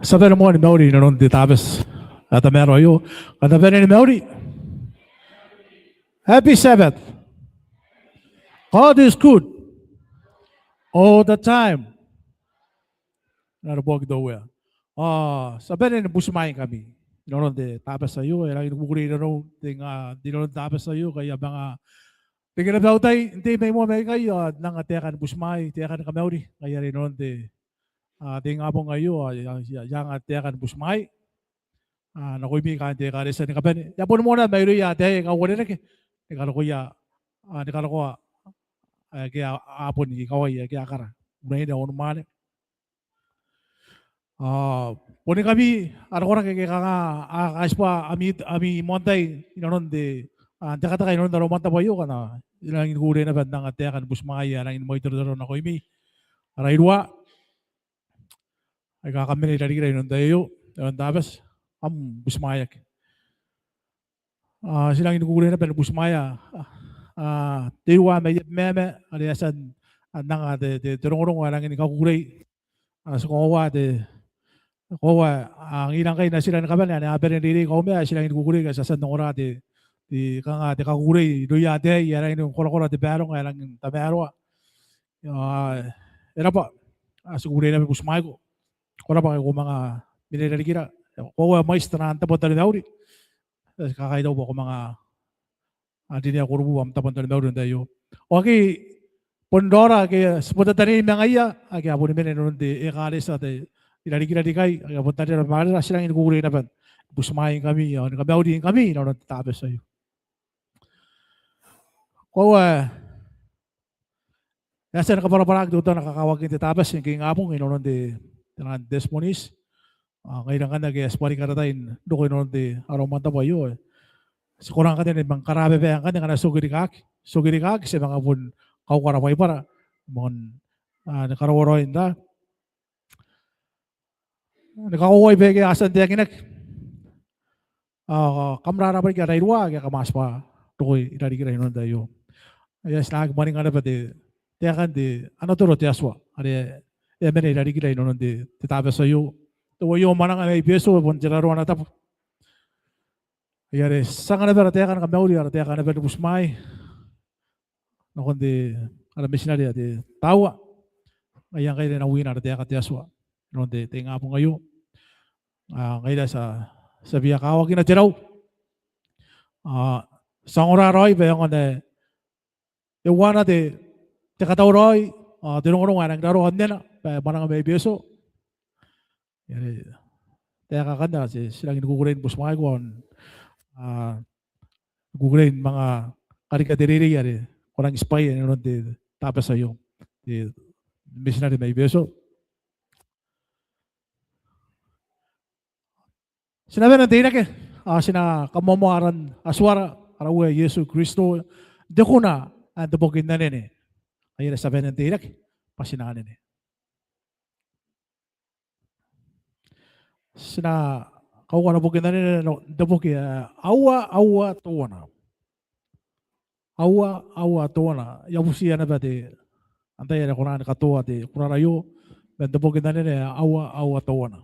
Sapere mo ni Maori non di tapes. At mero ayo. Kata pere ni Maori. Happy Sabbath. God is good all the time. Narabog daw ya. Sapere ni busmain kami. Non di tapes ayo. Era inukuri na ro. Di non tapes ayo. Kaya mga tingin na daw tayo. Hindi may mo may kayo. Nang tekan busmay. Tekan ka Maori. Kaya rin non di. Ting abong ayo. Yang tekan busmay. Nakoy mi kan te kare sa ni kapen ya pun mo na mayro ya te ka wala na ke ni karo ko ya ni karo ko ke apon ni kawai ya ke akara may da on mane poni kami ara ko ke ka aspa ami montay inonon de te kata kay non da romanta bayo kana ilang gure na bandang ate kan busmaya lang mo ito ro na koy mi ara irwa ay ka kami ni dari kay non dayo non dabas busmaya silang inuguli na pero busmaya tiwa may meme aliasan nang de turong lang ini kakulay so kowa de kowa ang ilang kay na sila nakaban na aber ni ko me silang inuguli ka sa san ora de kanga de kakulay do ya de ya lang yung kola de pero nga lang tabero era pa siguro na busmaya ko kola pa ko mga binilali kira kowa maestra anta po tali dauri kakaidaw po ko mga di niya kurubu am tapan tani daw dayo. Oke pondora ke seputar tani mangaya ake abun mene non de ekale sa de ilari kira dikai ake abun tani na mara silang ini kukuri na ban busmain kami ya kami audi kami non tabe sayo. Ko nasa nakaparapara dito nakakawag kita tabas yung king abong non de tangan desmonis ngayon kan nag espari karatain do ko non de aromanta ba yo. Sekurang kan ni bang karabe ba kan nga sugiri kak sa mga pun kau karapay para mon nakarawaro inda nakakuway ba kaya asan diya kinak kamrara ba kaya rairwa kaya kamas pa tukoy ilari kira hinon dayo ayas nag maning ano ba de tiya kan de ano turo tiyaswa are mene ilari kira hinon de titabe sayo tuwa yung manang ay beso pun jiraro na tap ayare sanga na ba tiya kan kamauli ara tiya kan na ba busmay nakon de ara missionary de tawa ayang kayo na uwi na tiya ka tiyaswa non de tinga po ngayon ngayon sa biya kawag na tiraw sa oraroy ba yung yung wana de tekatawroy tinong nga nang darohan nila parang may beso kaya kakanda silang inukukurin busmay ko gugurin mga karikadiriri yari kurang spy ano de tapos sa'yo de missionary may beso sinabi ng tinak sina kamomoaran aswara arawe Yesu Kristo de ko na debogin na nene ayun sabi ng tinak pasinanin sina kau kana bogin na nene debogi awa tuwana yabusi na ba de antay na kunan katuwa de kunarayo debogin na nene awa tuwana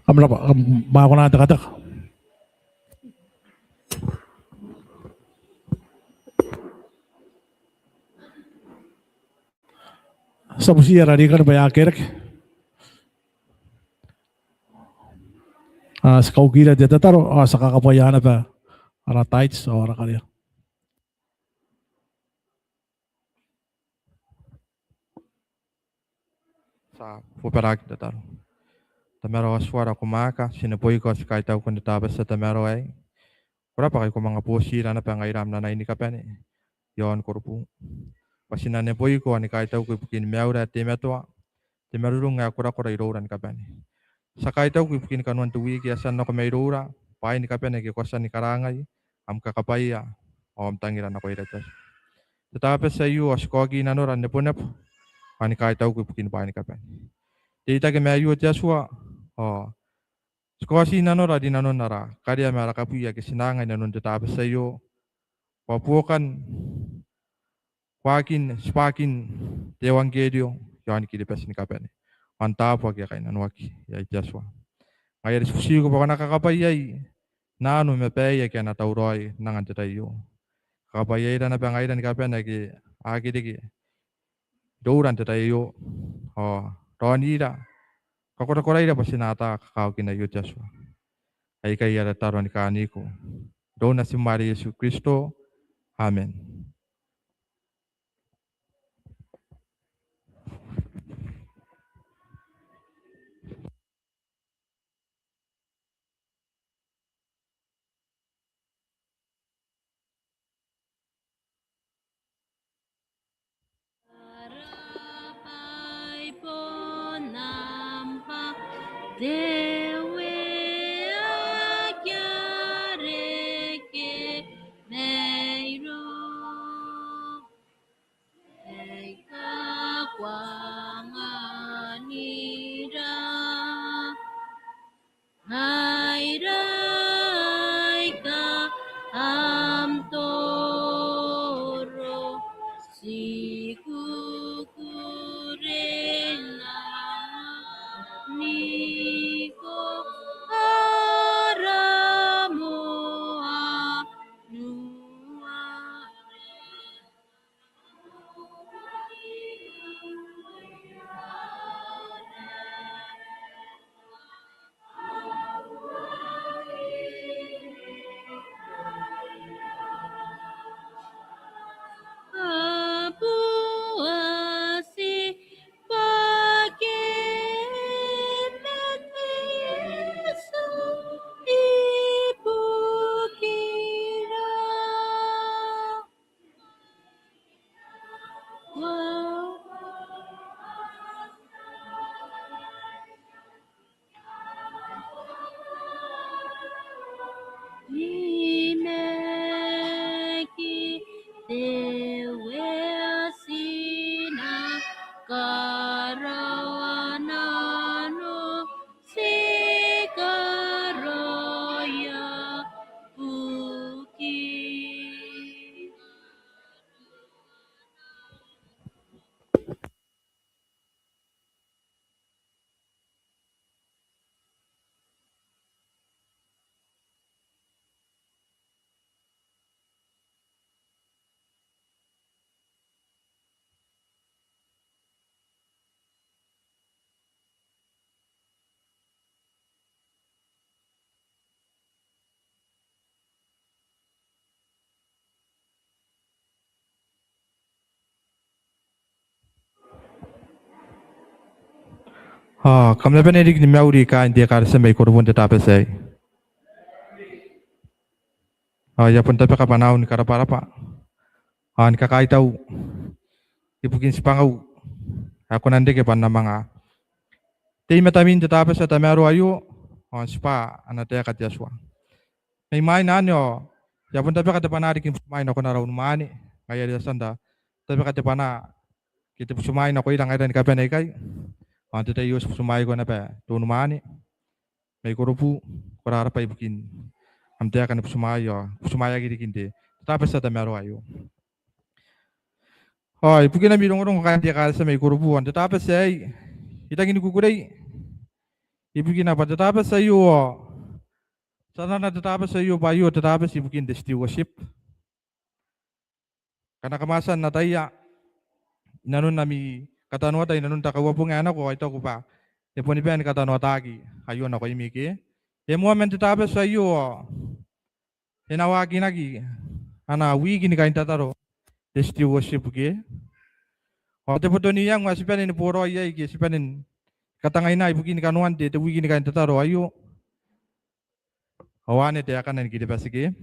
Amna pa ba ko na kata. Sa busiya radi kan ba yakerek. Sa kaugila dito taro sa kakapayana pa ara tights o ara kaliya. Sa puperak datar. Tamero aswara kumaka sinapoi ko sa kahit ako kung natabas sa tamero ay. Wala pa kayo mga posira na pangairam na naini ka pa ni. Yon korpo. Pasina ne poi ko ani kahit ako ipukin meura temetua. Temerurung nga kura iroran ka pa ni. Sa kahit ako ipukin kanuan tuwi kaya san na ko may irora. Pahay ni ka pa ni kikosan ni karangay. Am kakapaya. O am tangiran ako iratas. Tetapi sa iyo askogi na noran ne punap. Ani kahit ako ipukin pahay ni ka pa ni. Dita ke mayu Joshua. Oh. Skoasi nano ra di nano nara. Karya mara kapuya ke sinanga nano tetapi sa iyo. Papuakan Joaquin Spakin Evangelio Yohan Kilipas ni Kapene. Mantap wag ya kainan waki ya Joshua. Ngaya diskusi ko baka nakakapayay. Nano me paya kaya natauroy nangan tayo. Kakapayay na pangay ni Kapene ki akidiki. Douran tayo. Oh, Ronira. Kakora-kora ira pasinata kakao kinayo Joshua. Ay kaya taron ni kaniko. Doon na si Maria Yesu Kristo. Amen. Dewe akyareke meiro eka kwanganira Haira ika amtoro sikukurela niko aramoa nua Apuasi pakemete Yesu ipukira Nimeki dewe asina karawanano sikaroya puki. Kamla pa nirig ni Mauri ka hindi ka sa may kurubun tetapi say. Ya pun tapi kapanahon karapa-rapa. Ni kakaitaw. Ipukin si pangaw. Ako nandi ke pan na mga. Tay matamin tetapi sa tamero ayo. Sipa anataya kat Joshua. May main nanyo. Ya pun tapi kata panarik yung main ako na raw mani. Kaya dia sanda. Tapi kata pana kita sumain ako ilang ayran kapan ay kay. Ante tayo sumay ko na pa. Tunumani. May kurupu. Kurara pa ibukin. Amtaya ka na sumayo. Sumaya kindi. Tapos sa tamero ayo. Ipukin na mirong urong kanti ka sa may kurupu. Ante tapos ay itang inukukuray. Ibigin apa tetapi sa iyo. Sana na tetapi sa iyo bayo tetapi ibigin the stewardship. Karena kemasan na taya inanun nami katanwa tayo inanun takawa po nga anak ko ito ko pa. Depo ni Ben katanwa tagi. Ayun ako imiki. Emo men tetapi sa iyo. Hinawagi nagi. Ana wigi ni kain tataro. The stewardship ke. O depo to niyang masipan ni puro iya iki sipanin katangay na ibigin kanuan de wigi ni kain tataro ayo. Hawane te akan ni kidi pasige.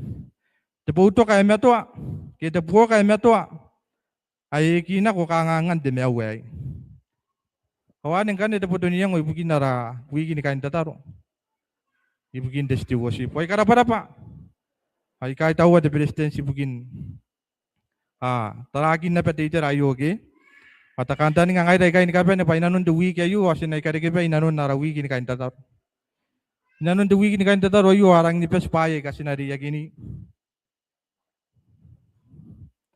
Depo uto kay meto. Kita buo kay meto. Ay kina ko kangangan de meaway. Hawane kan depo to niyang ibigin nara wigi ni kain tataro. Ibigin the stewardship. Ay karapa-rapa. Ay kahit tawa de presidency ibigin. Taragin na pati ito rayo ke. Matakanta ni nga ngay kain kape na pa inanon the week ayo asin ay kare pa inanon nara week ni kain tatar. Inanon the week ni kain tatar ayo arang ni pes paye kasi na riya gini.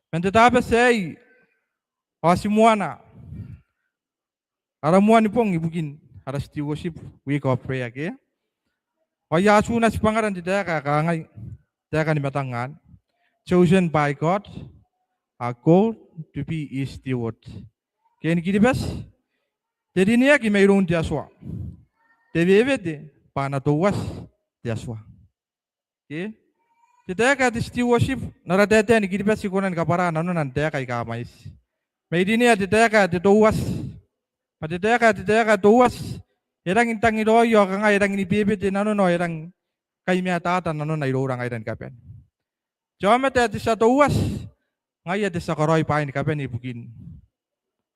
Mentetapes ay asimuana. Aramuan ni pong ibugin aras stewardship week of prayer ke. Kaya asuna si pangaran di daya kakangay. Daya ka ni matangan. Chosen by God. Are called to be his steward. Kaya ni kiribas. Jadi niya ki mayroon di aswa. Tebebete pana tuwas di aswa. Okay? Titaya ka di stewardship naratete ni kiribas sikunan kapara nano nantaya kay kamais. May di niya titaya ka di tuwas. Patitaya ka tuwas. Irang intang iroyo ka nga irang inibibete nano no irang kay miyatatan nano na irurang irang kapen. Joma te di sa tuwas. Ngaya di sa karoy pa ni kapen ibugin.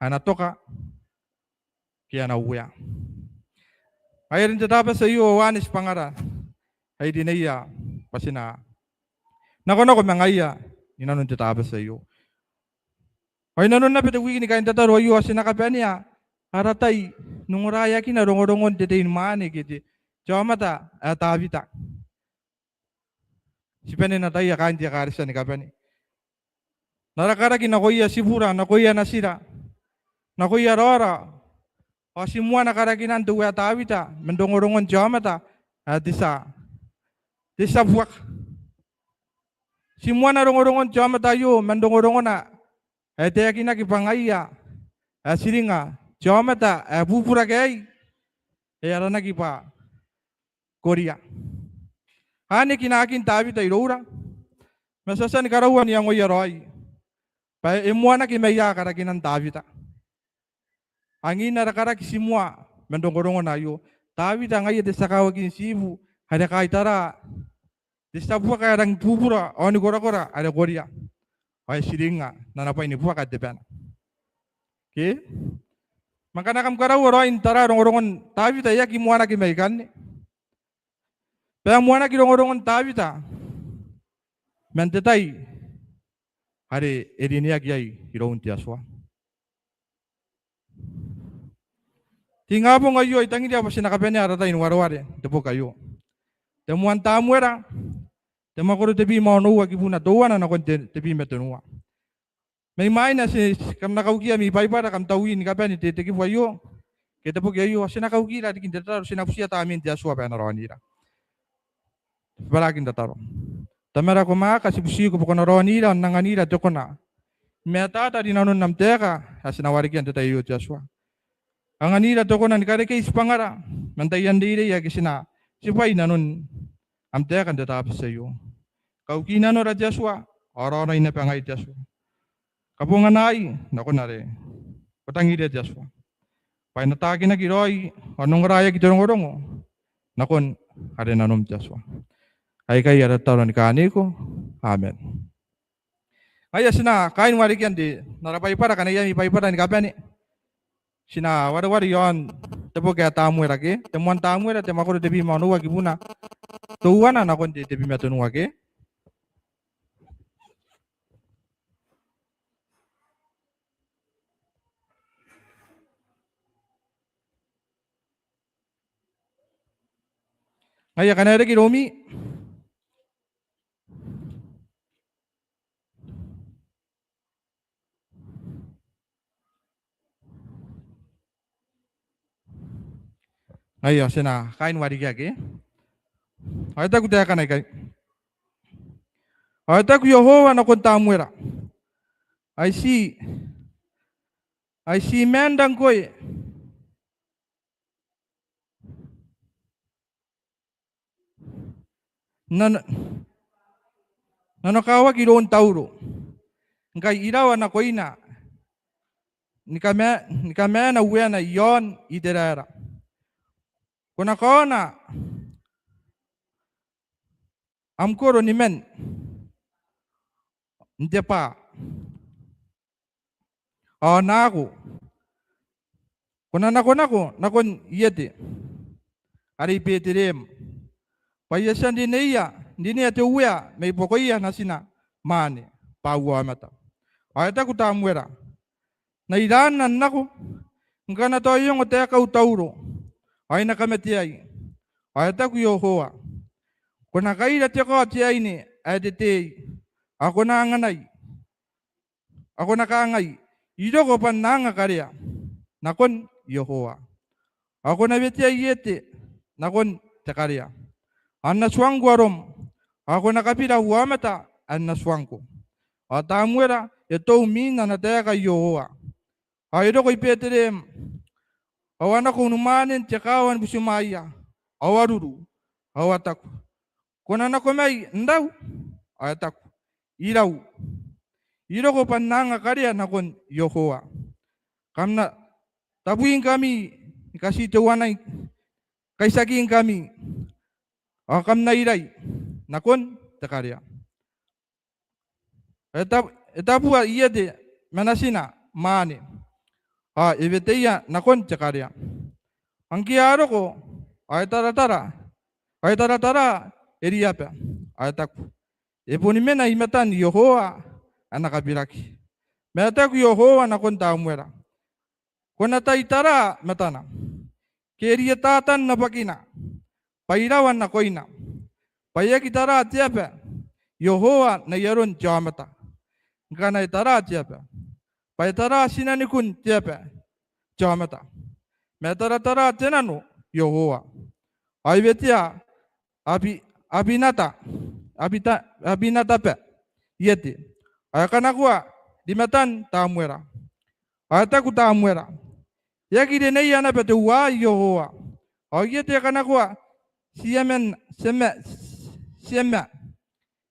Anato ka. Kaya na uya. Ay rin tatapos sa iyo, wanis pangara. Ay di na iya, pasina. Nakono ko mga iya, inanon tatapos sa iyo. Ay nanon na pitawigin ni kain tataro, iyo asin nakapian niya. Haratay, nung raya kina, rongorongon ditayin maani, kiti. Jomata, tabita. Si penin na tayo, kain tiya karisa ni kapian ni. Narakarakin na kuya sibura, na kuya nasira. Na kuya rora. O semua nakarakinan dua tawita, mendongorongon jamata, disa buak. Semua narongorongon jamata yo, mendongorongon na, yakina kipangaya, siringa, jamata, bubura gay, arana kipa, Korea. Hani kinakin tawita irora, masasan karawan yang oyaroy, pa emuana kimaya karakinan tawita. Angin narakarak semua mendongorongon ayo. Tapi tangai desa kawagin sibu ada kaitara. Desa buah kaya orang bubura, oni kora ada Korea. Ay siringa nanapa ini buah kat depan. Okay? Maka nakam kara warain tara rongorongon tapi ta ya kimuana kimaikan ni. Pero muana ki rongorongon tapi ta. Mentetai. Hari edinia kiai hiroun tiaswa. Tinga po ngayon, itangin niya pa sinakapenya arata inuwarwari, tepo kayo. Temuan tamuera, temakuro tebi maunuwa kibuna doana na kon tebi metunua. May main na si kam nakaukia mi paipara kam tawin kapeni teteki wayo. Kita po kayo sinakaukia dikin tetaro sinapusia tamin dia suwa pa naronira. Balakin tetaro. Tamara ko maka sibusi ko po naronira nanganira tokona. Metata dinanon namteka asinawarikian tetayo dia suwa. Ang anira to ko nan kare kay ispangara. Mantayan dire ya kisina. Sipay nanon amte kan tatapos sa iyo. Kau kinano ra Joshua. Oro ina pangay Joshua. Kapungan nai nako nare. Patangi dia Joshua. Pay natagi na giroy anong raya gidorong-orong. Nakon are nanom Joshua. Ay kay ara taron kani ko. Amen. Ay sina kain warikian di narapay para kanaya mi pay para ni kapani. Sina wari yon tepo kaya tamu erake temuan tamu era temakuro tebi manuwa kibuna tuwana na kon tebi metunuwa ke ngaya kanere ki romi Ayo sena kain wari gage. Ayata ku teka nai kai. Ayata ku Yehova na kon tamuera. I see man dang koi. Nanakawa kiron tauro. Ngai irawa na koina. Nikame na uwe na yon iterera. Kuna kona amkoro ni men ntepa naku kuna nako nakon yete ari petirem payasan dineya te uya me pokoya nasina mane pawa mata ayata kutamwera na irana nako ngana to yung te ka utauro ay nakametiay ayata ku Yehova kuna kaira te ko tiay ni adete ako na nganay ako nakangai ido ko pan nanga karya nakon Yehova ako na betia yete nakon takarya anna swanggu arom ako nakapira huamata anna swangku atamuera eto mina na teka Yehova aido ko ipeterem awana ko numanen tekawan busumaya awaruru awataku kona nakomai ndau ayataku irau ko pananga karya nakon Yehova kamna tabuin kami kasih tewanai kaisakin kami kamna irai nakon takarya etapua iyete manasina mane ebeteya nakon takarya angkiaro ko ay tara eriapa ayataku eponimena imatan Yehova anakabiraki metaku Yehova nakon tamuera kona taitara matana keria tatan na pakina pairawan na koina paya kitara tiapa Yehova na yaron jamata ngana itara tiapa paitara sinanikun tiapa jamata metara tenano Yehova ay betia abinata pe yete ayakana kuwa dimatan tamuera ayataku tamuera yakide nei ana pete wa Yehova ayete kana kuwa siema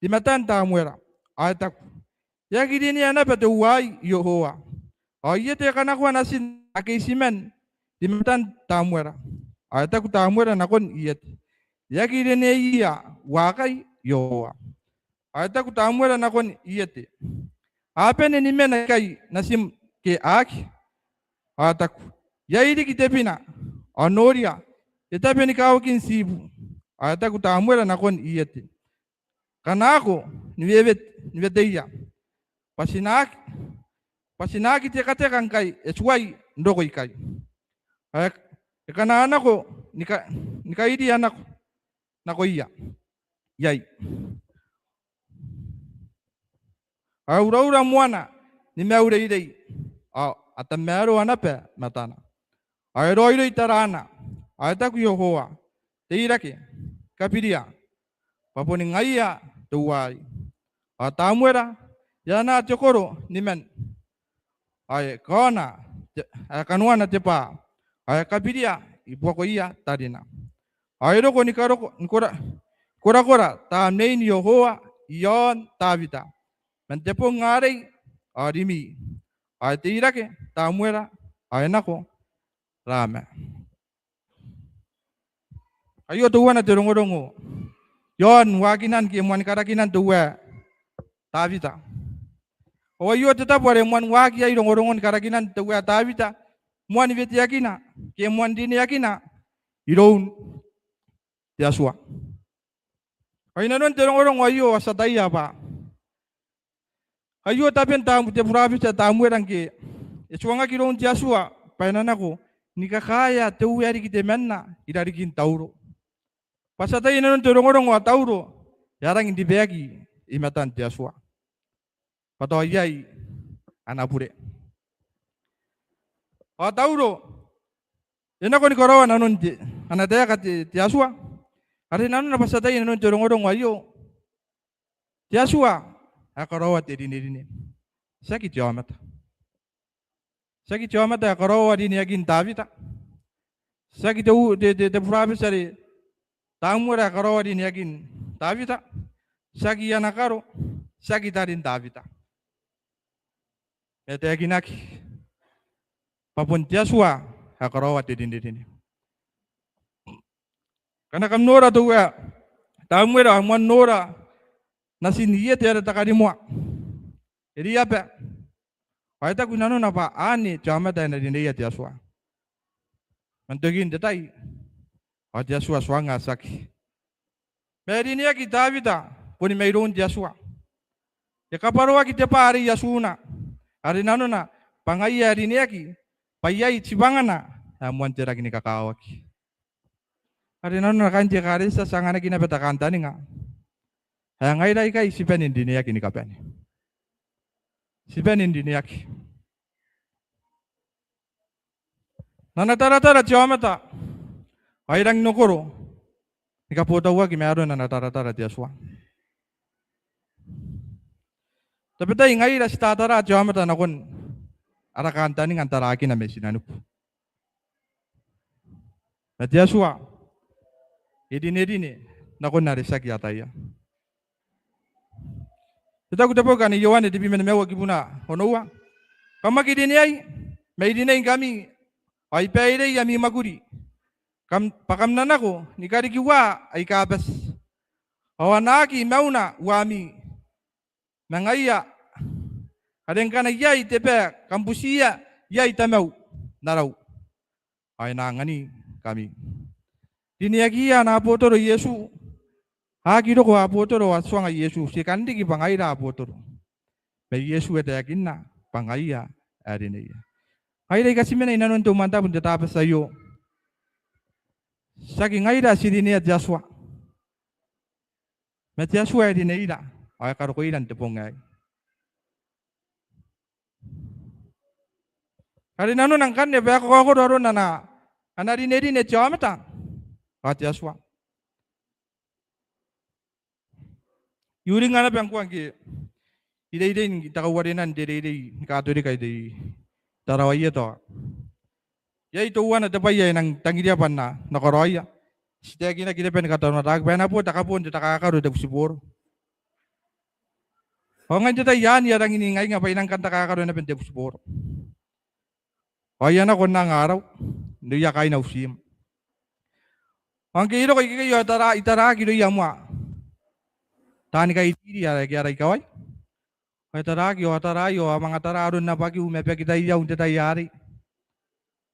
dimatan tamuera ayataku yakide nei ana pete wa Yehova ayete kana kuwa nasin akisimen dimatan tamuera ayataku tamuera nakon iyete yakide nei ya wakai Yehova ayataku tamuera nakon iyete apene nimena kai nasim ke aki ayataku yaidi kitepina anoria itapeni kawakin sibu ayataku tamuera nakon iyete kanako niweteya pasinaki tekatekan kai eswai ndoko ikai kana anako nikaidi anako nako iya yai aura mwana nimeure idei atamero anape matana airoiro itarana ayataku Yehova teirake kapiria paponi ngaiya tuwai atamuera yana chokoro nimen ay kona akanuana tepa ay kapiria ipoko iya tadina airo ko kora ta main Yehova yon tabita mentepo ngare arimi ay teirake tamuera ay nako rame ayo tuwana terongo yon wakinan ki muan karakinan tuwa tabita o yo tetap ware muan waki ay rongorongon karakinan tuwa tabita muan veti yakina ki muan dini yakina iroun tiaswa ay nanon terongo ayo asataya pa ayo tapen tamu te province tamu erangke esuanga kiroun tiaswa painanako nikakaya tuwa ari kite menna irarikin tauro pasatay nanon terongo tauro yarang indi beagi imatan tiaswa pato ayai anapure tauro Ina ko ni korowa nanon ti anataya ka ti aswa. Ari nanon na pasatay nanon turong-urong wayo. Ti aswa akorowa ti dinidini. Sakit jamat. Sakit jamat akorowa dini agin Davita. Sakit de professor tamura akorowa dini agin Davita. Sakit anakaro sakit adin Davita. Ete aginaki. Papun ti aswa akorowa ti dinidini. Karena kam nora tu ya, tamu era amuan nora nasi niye tiada takari mua. Jadi apa? Waita kunano napa ani cama tanda di niye tiada sua. Mantugin detai, wajah sua suanga saki. Meri niye kita vida, puni meirun tiada sua. Ya kaparua kita pari ya suna. Hari nano na pangai hari niye ki, payai cibangana, amuan cerak ni kakawaki. Hari nanu nakan cekari sasangana kina peta kantani nga. Hayang ay dai kai sipen indini yaki ni kapani. Sipen indini yaki. Nana tara ciamata. Airang nokoro. Nika pota wa ki meron nana tara tiaswa. Tapi ta ingai da statara ciamata nakon ara kantani ngantara aki na mesinanup. Tiaswa. Edine nakon narisak yata ya. Kita kuda pokan Yohane di pimen mewa kibuna honowa. Pamaki dini ay may dinay kami ay pere yami maguri. Pakam nanako ni kari kiwa ay kabas. Awanaki mauna wami mangaya. Adeng kana yay tepe kampusia yay tamaw naraw. Ay nangani kami. Diniagia na apotoro Yesu. Hagi ko apotoro aswanga Yesu. Si kandi ki pangaira apotoro. May Yesu ete yakin na pangaya adiniya. Ngaira kasi mena inanon tumanta pun tetapos sayo. Saki ngaira si dinia Joshua. Met Joshua adiniya. Ay karoko ilan tepongay. Kali nanon ang kanya ba ako ron na anadinedine chamata. Hati aswa. Yuri ngana pangkuang ki ide kita kawarinan ide katuri kay ide tarawaya to. Ya itu wana tapaya nang tangidiapan na nakaraya. Sita kina kita pen kataw na tag pena po takapon takakaro de sibor. O nga jeta yan yarang iningay nga painang kanta kakaro na pen de sibor. O yan ako nang araw. Hindi yakay na usim. Ang kiro kay kayo itara kiro yamwa. Tani kay tiri ara kaya kawai. Kay tara kyo yo mga tararon na pagi umepe kita iya unte tayari.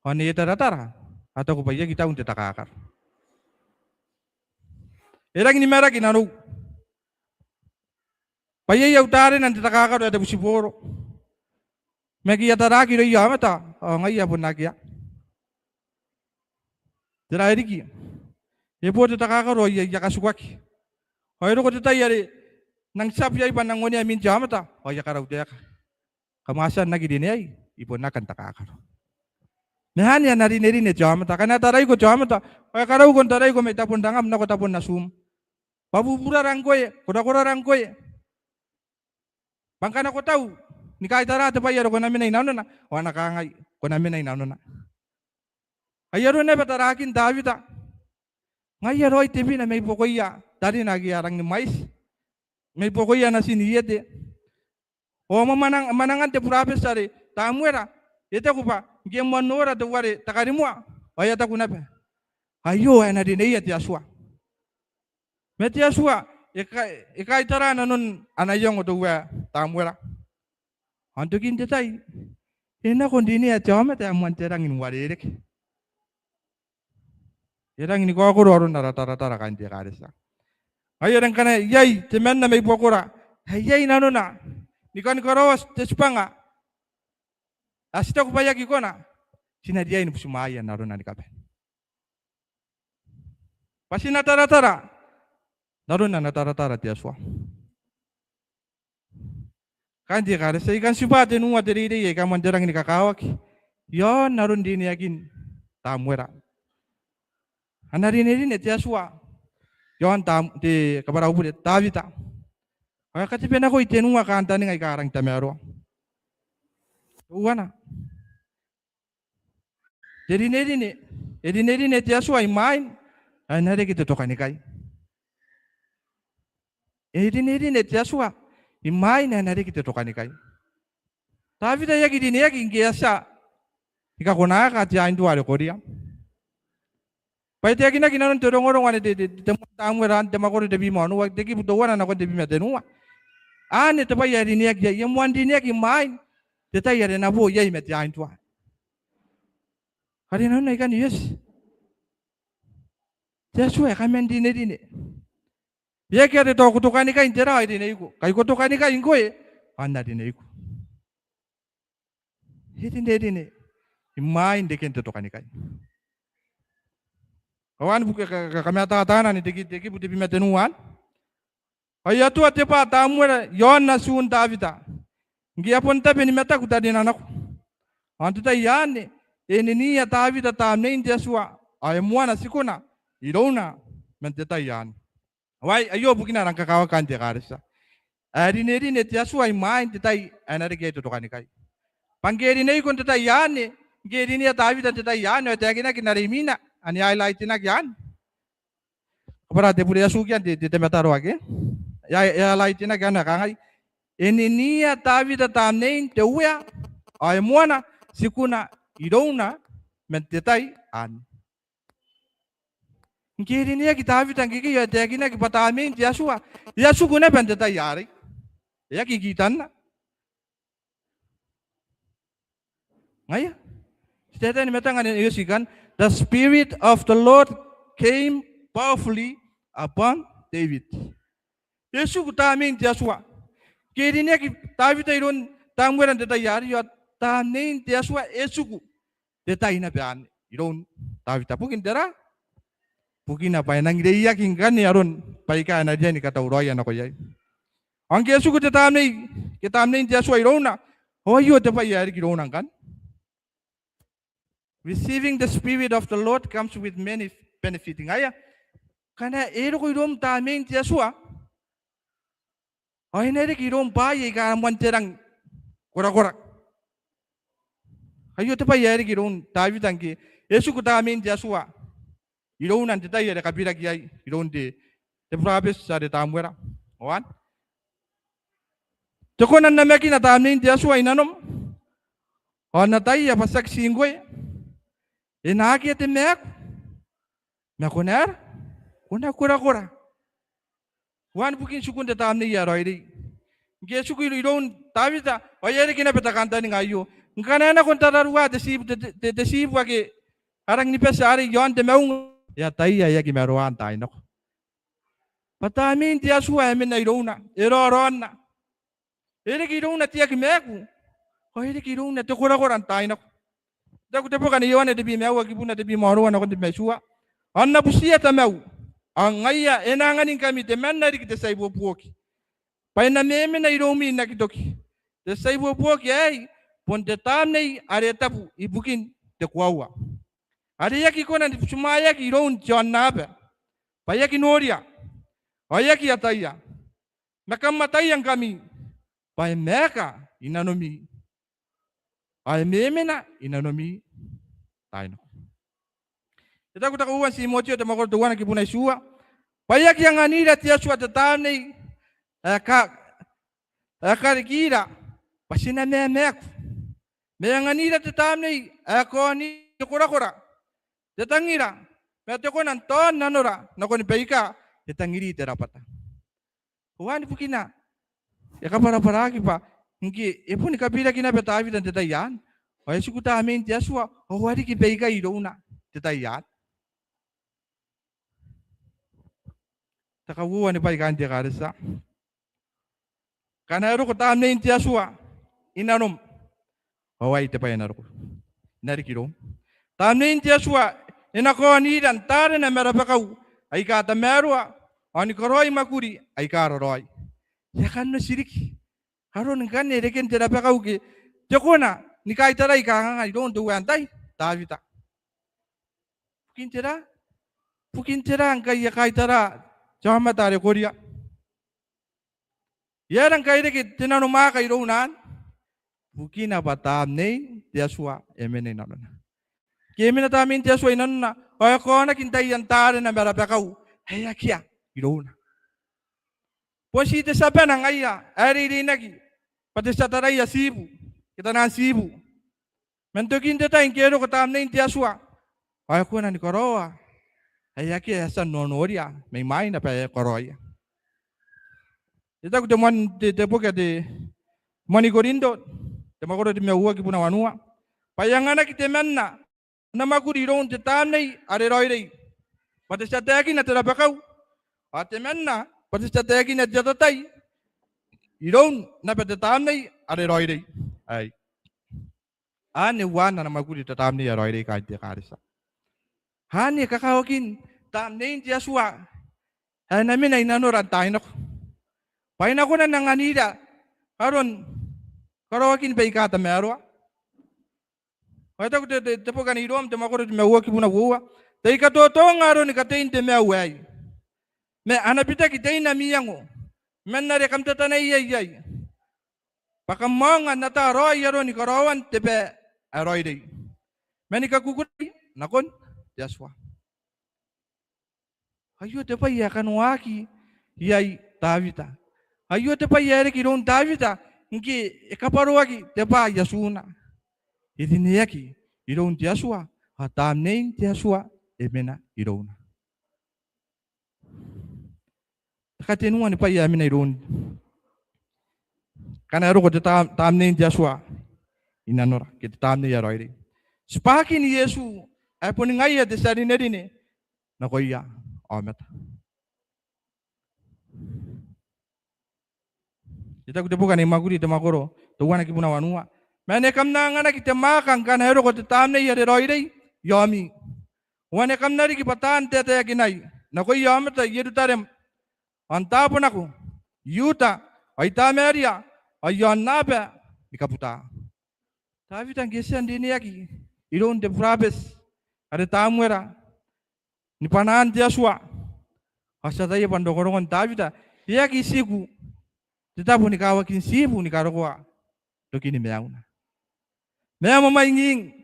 Ani tara atau ko paya kita unte takakar. Erang ni mera kinanu. Paya iya utare nanti takakar ada busiporo. Megi tara kiro yamata. Ngai ya pun nakia. Tera eriki. Ibu tu takakaro ya kasugaki. Hoyro ko tayari nang sapya ipan nang ngoni amin jamata. O ya karaw dia ka. Kamasan nagi dini ay ibu nakan takakaro. Nahan ya nari jamata kana taray ko jamata. O ya karaw kon taray ko may tapon dangam na ko tapon nasum. Babubura rangkoy, kura rangkoy. Bangka na ko tahu. Ni kahit tara tapayaro ko namin ay nauno na. O nakangay ko namin ay nauno na. Ayaro na batarakin Davida. Ngayon ay TV na may pokoya. Dari nagyarang ni mais. May pokoya na siniyete. O manangan te professor tamuera. Ito ko pa. Gyan mo nora to wari takari mo. Ayata ko na pa. Ayo ay na dinayat Yasua. Met Yasua. Ikay tara na nun anayong to wa tamuera. Antukin detay. Ina kundi niya chama te amuan terang in warirek. Irang ini ko ron na rata kan dia karisa. Ayang kana yay temen na may pokora. Yay nano na. Ni kan karawas tespanga. Asita ko payagi ko na. Sinadya ini sumaya naron na ni kapen. Pasi natara naron na natara tiaswa. Kan dia karisa ikan subate nuwa diri ikan manjarang ni kakawak. Yon naron din yakin tamuera. Anarin et Yasua. Yon tam di kabarau pude Davita. Kaya kasi pinako itenunga kanta ni ngay karang tamero. Uwana. Edinedine et Yasua imain. Anare kita tokan ikay. Edinedine et Yasua imain anare kita tokan ikay. Davita yagi dine yagi ingesa. Ikakona ka tiyain tuwari korea. Paite yakina kina non torongorong ane de tamuran temakori de bimonu wak de kipu towana na ko de bimetenua. Ane te pai yari niak ya yamuan di niak imain te tai yari na bo yai met yain tua. Hari non ikan yes. Yasua kamen dine. Ya kaya to kutukani ka intera dine iku. Kai kutukani ka inko e anda dine iku. Dine. Imain de kente tukani kai. Kawan buka kami tahanan ni teki budi bimetenuan. Ayatu ate pa tamuera yon nasun Davida. Ngia pun tapi ni meta kuta di nanaku. Antu ta yani ni ya Davida tamne Yasua. Aymuana sikuna irona menteta yani. Wai ayo bukina rangka kawakan te karisa. Ari ne Yasua imain tetai anare geto tukani kai. Pangeri nei kon tetai yani. Geri ni ya Davida tetai yani tegina kinarimina. Ani highlight na yan. Kapara te puri asukian te metaro ake. Ya highlight na yan nakangay. Eninia Davida tamnein te uya. Ay muana sikuna idona mentetai an. Ngiri niya ki Davida ngiki ya te kina ki patamin te Yasua. Yasua na mentetai yari. Ya kikitan na. Ngaya. Seta ni metang ani yusikan. The Spirit of the Lord came powerfully upon David. Yesu kutamin Yasua. Kirinya ki David iron tangweran teta yari yo tanin Yasua Yesu ku teta ina pian iron David pukin dera pukin apa nang ideia kingkan ni aron paika na dia ni kata uroya na ko yai. Ang Yesu ku teta amni kita amni Yasua iron na hoyo tepa yari iron kan. Receiving the Spirit of the Lord comes with many benefiting. Aya, karena ko irom tamin Yasua. Ay nere irom pa ye karamwan terang kura. Ayo te pa yeri irom David angki. Yesu ku tamin Yasua. Irom nan te yere kapira kiai irom te prophes sa de tamuera. Wan. Teko nan namaki na tamin Yasua inanom. O natai ya pasak singgoy. Enaki ate meak kuna kura. Wan bukin sukun te tamne ya roidi. Nge suku iron Davida oyere kina petakanta ni ngayo. Ngana na konta darwa de sib wage arang ni pesari yon te meung ya tai ya ki meruan tai no. Patamin dia suwa men na irona erorona. Ere ki irona tia ki meku. Oyere ki irona te kura tai no. Daku tepo kan iwan de bi mewa ki puna de bi maruan ako de mesua. Anna busia ta meu. Angaya enanganin kami te menna ri te sai buoki. Pai na meme na iromi na kitoki. Te sai buoki ai pon te tamnei are tapu ibukin te kwawa. Are yaki kona sumaya ki iron janabe. Pai yaki noria. Pai yaki ataya. Nakamatayang kami. Pai meka inanomi. Ay meme na inanomi tayo. Ita ko takuwan si Timoteo te makor tuwan ki punay suwa. Payak yang anila ti Yasua te tanay karikira pasina memek. Mayang anila te tanay ako ni kura. Te tangira. Pero ko nan ton nanora nako ni paika te tangiri te rapata. Wan pukina. Ya kapara pa. Ngi epun kapila kina betawi dan tetayan. Ay sukuta amin Yasua. Oh wadi ki peiga irona tetayan. Takawuan ni paikan dia karisa. Kana ero kota amin Yasua. Inanom. Oh wai tepayan ero. Nari kirom. Tamin Yasua. Inako ani dan tare na merapakau. Ay kata merwa. Ani koroi makuri. Ay karoroi. Ya kan no siriki. Haron kan ne reken tera pa kauke jokona ni kai tarai ka nga don't do antai Davida kin tera Pukin terang kaya kaitara jama tare koria. Yarang kaya deki tinanu maka irounan. Pukin apa tamne Yesua emene nanuna. Kemina tamin Yesua inanuna. Oya kona kintai yantare na mera pakau. Haya kia irouna. Posi te sapena ngaya ari nagi. Pati satarai sibu. Kita na sibu. Mentokin te tain kero ko tamne Yesua. Oya kona ni koroa. Haya kia sa nonoria. May mai na pa koroya. Ita ko temuan te poka de mani gorindo. Temakoro de meua ki puna wanua. Payangana ki temenna. Namakuri ron te tamne are roirei. Pati sataki na terapakau. Atemenna. Pati sataki na jatatai. Iron na pati tamne are roirei. Ay. Ane wana namakuri te tamne are roirei kai te karisa. Hani kakawakin tamne Yesua. Ay namin ay nanoran tayo na ko. Paina ko na nanganida. Karon karawakin pa ikata merwa. Kaya ko te po kanirom te makoro te mewa ki puna buwa. Te ikatoto ngaro ni katein te mewa ay. Me anapita ki tein na miyango. Men na rekam te tanay ay. Pakamanga nata roy yaro ni karawan te pe aroy day. Men ikakukuri nakon Yesua. Ayo te pa yakan waki yay Davida. Ayo te pa yere ki ron Davida. Inki ikaparuaki te pa Yesuna. Idiniyaki iron Yesua. Hatamnein Yesua emena irona. Katenuan pa yamina iron. Kana ero ko te tamnein Yesua. Inanora kita tamne ya roire. Spakin Yesu ay puningaya te sarinedine. Nakoya ameta. Kita kude bukan imaguri te makoro. Tuwana ki puna wanua. Mane kam na ngana ki te makang kana ero ko te tamne ya roire. Yami. Wane kam nari ki patan te te yakinai. Nakoya ameta yedu tarem. Antapon ako. Yuta. Ay tameria. Ay nape. Ikaputa. Tapi tang kesian dini yaki. Iron de prabes. Ada tamuera. Ni panan Yesua. Asata ya pandokorongan tapi ta. Yaki siku. Tetapu ni kawakin sibu ni karokoa. Dokini meauna. Mea mamainging.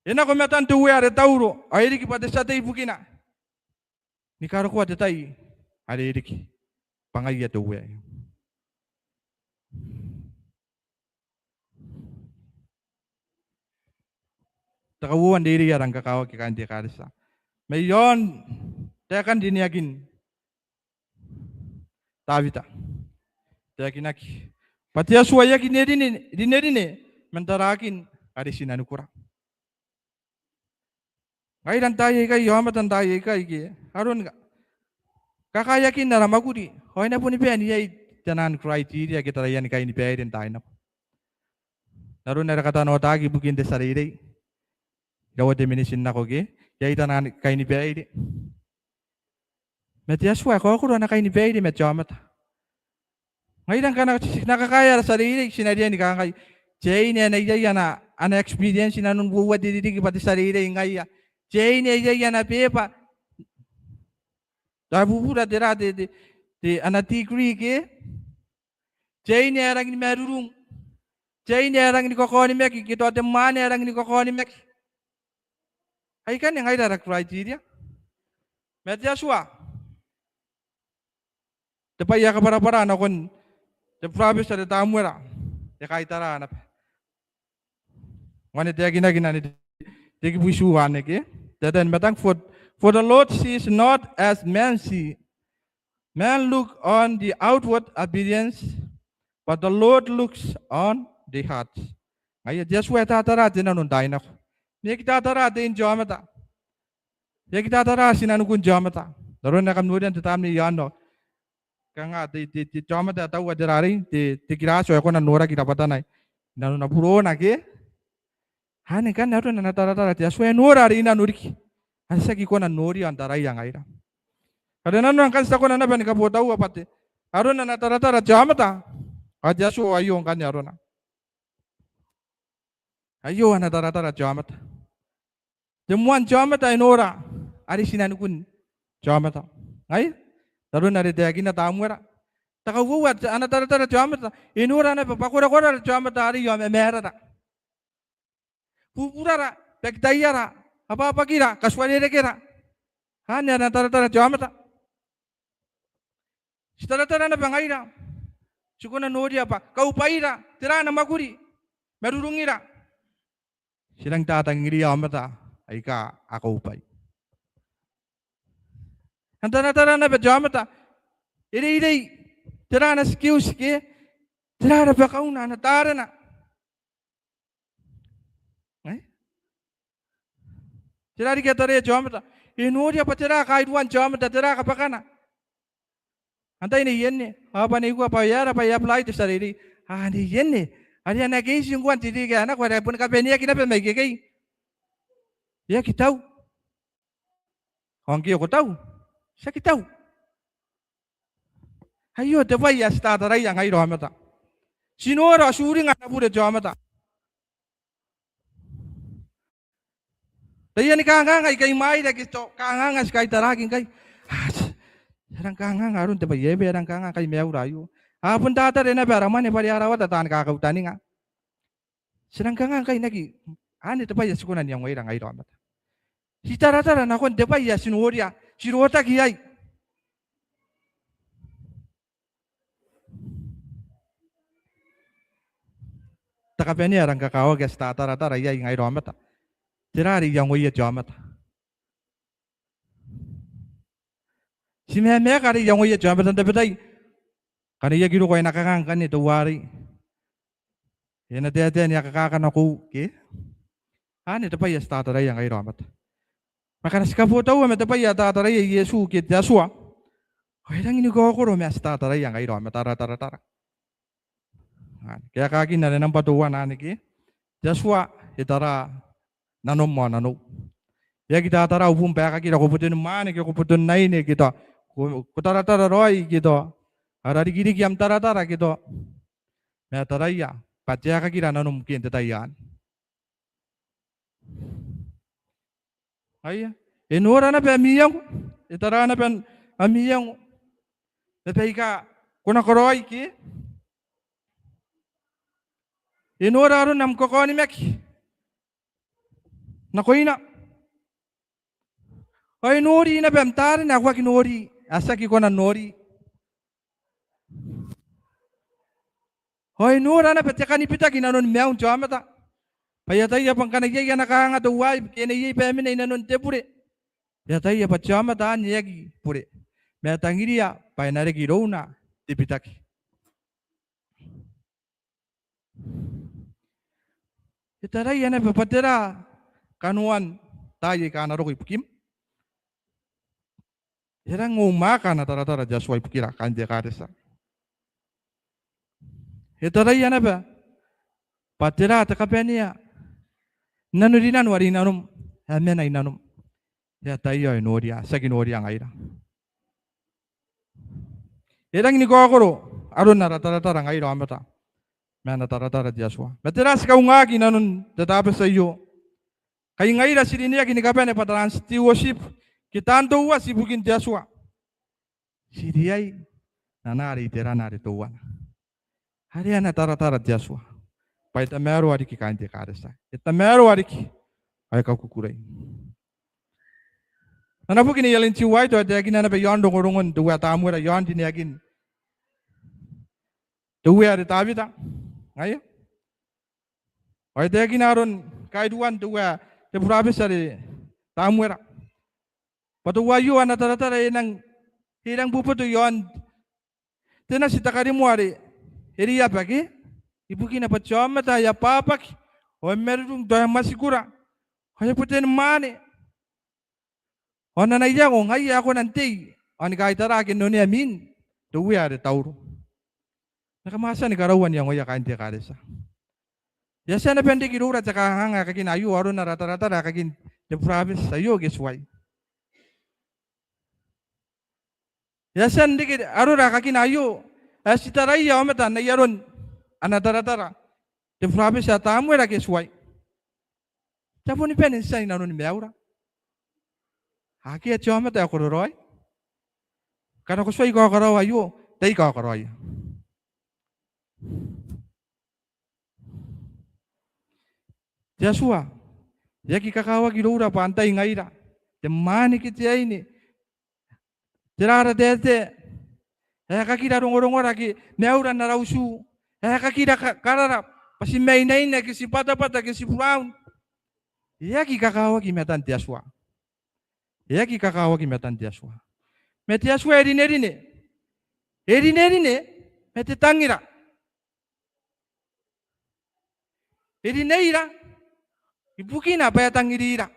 Ena ko metan tuwe are tauro. Airi ki pada sate ibukina. Ni karokoa tetai. Are iriki. Pangaya tuwe. Takawuan diri yarang kakawa ki kanti karisa. Mayon tekan diniakin Davida. Tekinaki. Pati Yesua yakin dinedine mentarakin arisinanu kura. Ngairan tayo kay yamatan tayo kay ki. Harun kakayakin na ramakuri. Hoy na po ni Pian yay tanan criteria kita yan kay ni Pian tayo na. Narun na rakatano tagi bukin de sarili. Gawa de minisin na ko ge. Yay tanan kay ni Pian. Met Yesua ko na kay ni Pian met jamat. Ngayon ka nakakaya sa sarili, sinadya ni kakay. Jay niya na ana experience na nung buwad didi pati sarili ngaya. Jay niya na pepa. Dabubura dira de anati ke. Jay niya rang ni merurung. Jay niya rang ni kokoni mek kito ate mane rang ni kokoni mek. Ay kan yang ay dara criteria. Met Yesua. Tepaya ka para na kon te province de tamuera te kaitara na wane te gina te ki busu wane ke then matang for the Lord sees not as man see. Man look on the outward appearance, but the Lord looks on the heart. Ay Yesua tatara te nanun dai na ne kita tatara te injamata ye kita tatara sinanu kun jamata daron na kam nudian te tamni yano kanga di cuma tak tahu aja hari di kira soalnya aku nora kita patah naik nanu napuro nake hane kan naru nana tara dia soalnya nora hari ina nuriki asa kiko na nori antara yang aira karena nanu kan sako nana bani kapo tahu apa te haru nana tara cuma ta aja so ayo kan haru na ayo nana tara cuma ta temuan cuma ta nora ari sinanukun jamata. Ngai? Tarun ari dagina tamuera. Takawuat ana tara jamata. Inura na pakura jamata ari yo mera. Pupura pekdayara apa kira kaswari kira. Hanya ana tara jamata. Tara na bangaira. Sukuna nori apa? Kau paira, tira na maguri. Merurungira. Silang tatang ngiri amata ay ka ako upay. Antara na ba jamata? Iri tira na skills ke tira na ba kauna na tara na. Tira di katare jamata. Inuri apa tira kaiduan jamata tira kapakana. Antay ni yenne apa ni ko pa yara pa apply to sarili. Ni yenne. Ari anak isi yung kuan titi kaya anak wala pun kapenya kinapa may kikay. Ya kitaw. Hangki ko taw. Sa kitaw. Ayo tebay ya stataray ang ay ramata. Sinora suring ana pura jamata. Dayan ni kangangay kay may da kisto kangangas kay taragin kay. Sarang kangang aron tebay yebe arang kangang kay meurayo. Apun tata rena baraman ne pariarawa tatan kakautani nga. Sarang kangang kay nagi ani tebay sukunan yang wairang ay ramat. Si tara na kon tebay ya sinuria sirota kiyay. Takapeni arang kakao gas tara ya yang ay ramat. Tirari yang waya jamat. Si me kari yang waya jamat tebay. Kaniya giro ko ay nakakangkan ito wari. Yan natin niya kakakan ako. Okay? Ito pa yung tataray ang kayo ramat. Makanas ka po tawa, ito pa yung tataray ang Yesu kit Yasua. Kaya lang inigawa ko may tataray ang kayo ramat. Tara. Kaya kakin na rin ang patuwa na niki. Yasua, itara nanom mo nanom. Kaya kita tara upong peka kita kuputun manik, kuputun naini kita. Kutara roy kita. Arari giri kiam tara gitu. Me taraya, pacaya kira nanum kian tetayan. Ayah, enora na pe amiyang, itara na pe amiyang. Tetaika, kuna koroi ki. Enora aron nam kokoni mek. Nakoina. Ay nori na pe amtare na kwa kinori, asa ki kona nori. Hoy nura na petaka ni pita kinanon meong jamata. Payatay ya pangkanagay ya nakahanga to wife kinay pemi na inanon tepure. Yatay ya pachamata niyagi pure. Metangiriya painare girona tipitaki. Itaray ya na papatera kanuan tayo kanaro ko ipukim. Yarang umaka na tara jaswa ipukira kanje karesa. Itaray na ba? Patira takapenya. Nanurinan wari nanum. Amen ay nanum. Ya tayo ay noria. Sa ginoria ang ayra. Irang ni kokoro. Aron na rata-rata ang ayra amata. Mana tara Joshua. Matiras ka ungagi nanun tatapos sa iyo. Kay ngayra siriniya kinikapan ay pataran stewardship. Kitando wa si bugin Joshua. Siriyay nanari tira narituwan. Hari ana tara Joshua. Paita meru ariki kante karesa. Ita meru ariki ay kakukuray. Nanapo kini yalin si white o dagin na ba yon dongorungon duwa tamura yon dinagin. Duwa ari tabita. Ayo. Ay dagin aron kaiduan duwa te professor tamura. Patuwayo ana tara nang hirang buputo yon. Tena sitakari mo ari. Iriya pagi, ibu kina pacama ya papak, o meron doy masigura, kaya putin mani. O nanaya ko, ngayon ako nanti, o kahit tarakin no niya min, tuwi ari tauro. Nakamasa ni karawan yang oya kain tiya karesa. Yasa na pende kirura sa kahanga kakin ayu aro na rata kakin the province sayo gesway. Yasa ndikit aro kakin ayu. Asitaray ya ometa na yaron anatara the province ya tamu era gesway. Tapo ni penin sa inanon meaura. Haki at chama tayo kororoy. Kana ko sway ko karawa yo. Tay ko karawa. Joshua, yaki kakawa kilura pantay ngaira. Te mani kiti ini. Terara dete. Kakira rongorongora ki meura na rausu. Kakira karara pasi mainaina ki si pata-pata ki si brown. Yaki kakawa ki metan Joshua. Yaki kakawa ki metan Joshua. Met Joshua erine. Erine met tangira. Erineira. Ibukina pa tangirira.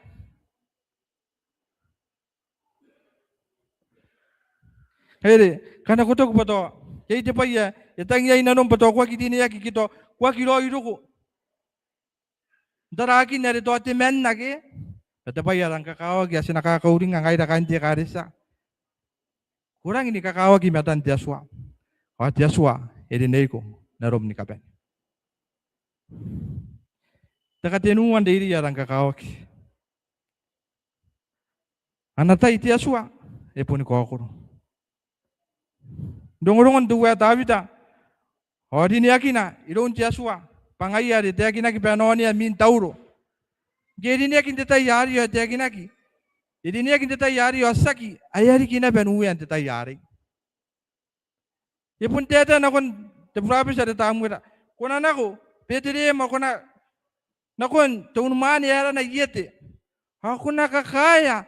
Hele, kana koto ko pato. Kay te pa ya, tangiya inanom pato kwa kitini ya kikito, kwa kilo iruko. Daraki na rito ate men nage. Ate pa ya lang kakawag ya sinakakauring nga ngayon kanti karisa. Kurang ini kakawag imatan Joshua. O Joshua, erinay ko narom ni kapen. Takatenuan diri ya lang kakawag. Anatay Joshua, epon ko ako. Dongorongon duwa Davida. O di niyakina, ilon Joshua. Pangayari, teyakinaki panonia min tauro. Gedi niyakin tetayari ya teyakinaki. Gedi niyakin tetayari ya saki. Ayari kina penuyan tetayari. Ipun teta na kon tebrabis ada tamu kita. Kona nako, petire mo kona nakon tunumani yara na yete. Ako nakakaya.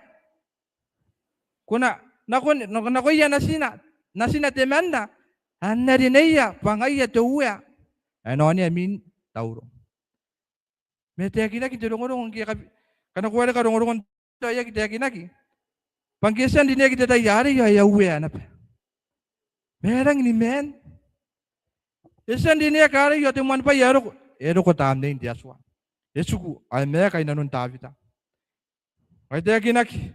Kuna nakon nakoya nasina temanda. Anarineya pangaya tuwa. Anonia min tauro. Meteyakinaki tulongorong kaya kana kuwala ka rongorong tayo kiteyakinaki. Pangkisan din niya kitatayari ya uwe anap. Merang ni men. Isan din niya kari yo temuan pa ero ko tamne in Joshua. Yesuku ay me kay nanon Davida. Ay teyakinaki.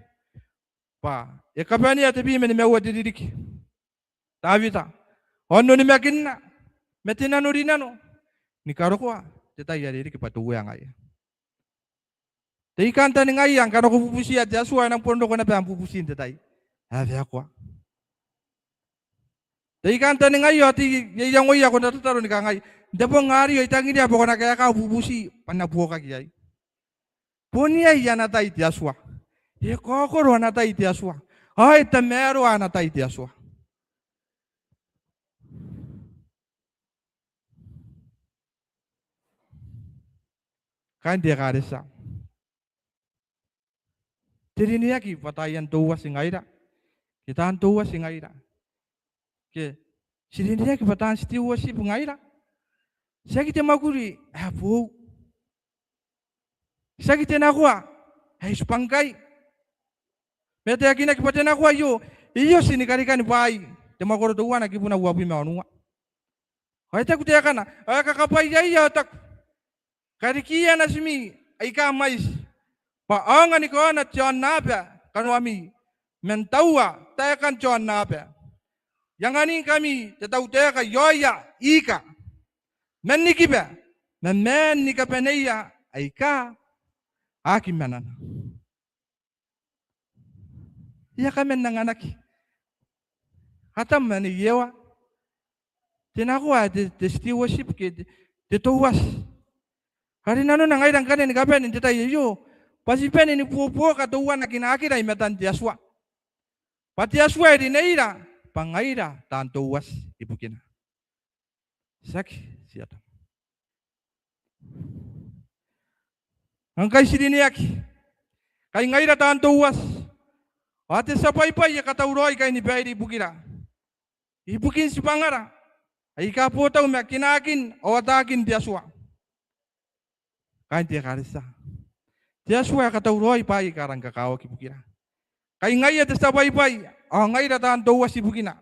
Pa, ekapani ate bi men mewa didiriki. Davida. Ono ni mekinna. Metina no rinano. Ni karokwa. Tetayari ki patuwa ngaya. Tay kanta ni ngayang kano ko pupusi at Joshua nang pondo ko na pa ang pupusin tetay. Habi ako. Tay kanta ni ngayo at yang oya ko natutaro ni kangay. Dapo ngari ay tangi niya po ko na kaya ka pupusi panabuo ka kiyay. Punya yan natay Joshua. Ye kokoro natay Joshua. Ay tamero natay Joshua. Kan dia karisa. Jadi niya ki patayan tuwa singaira. Kita tuwa singaira. Ke sini niya ki patayan tuwa si pungaira. Saya kita maguri apo. Saya kita nakwa. Ay supangkay. Mete akina ki patayan nakwa yo. Iyo sini karikan pai. Temagoro tuwa na kipuna wapi maunua. Ay ta kutaya kana. Ay kakapay ya tak. Karikia na simi ay kamais. Paangan ni ko na tiyan nape kanwami mentawa tayo kan tiyan nape. Yang aning kami tetaw tayo ka yoya ika. Menikipe men ni kapeneya ay ka akin manan. Iya kami nanganak. Hatam mani yewa. Tinakuha de stewardship ke de tuwas. Hari nano na ngayon ka ni kapen hindi tayo yo. Pasipen ni pupo katuwa na kinakira imatan Joshua. Pati Joshua di naira pangaira tantuwas ibukina. Sak siata. Ang kay sidiniyak kay ngaira tantuwas. Ate sa paypay katauroy kay ni bayri ibukira. Ibukin si pangara. Ay kapotaw me kinakin o atakin Joshua. Kain dia karisa. Joshua katauroy pai karang kakao kibukira. Kay ngaya testa pai ngay ratan tuwa si bukina.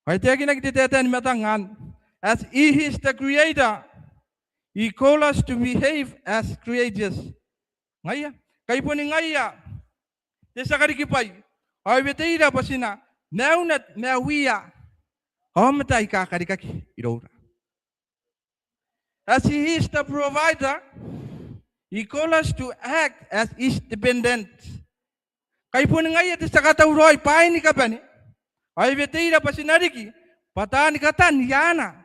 Kay tiya kinagtiteten matangan as he is the creator. He call us to behave as creatures. Ngaya, kay po ni ngaya. Testa karikipay. Ay betira pasina. Naunat mewiya. Matay kakarikaki irora. As he is the provider, he calls us to act as his dependent. Kai pun ngai te sakata uroi pai ni kapani. Ai veteira pasinariki. Patani katan yana.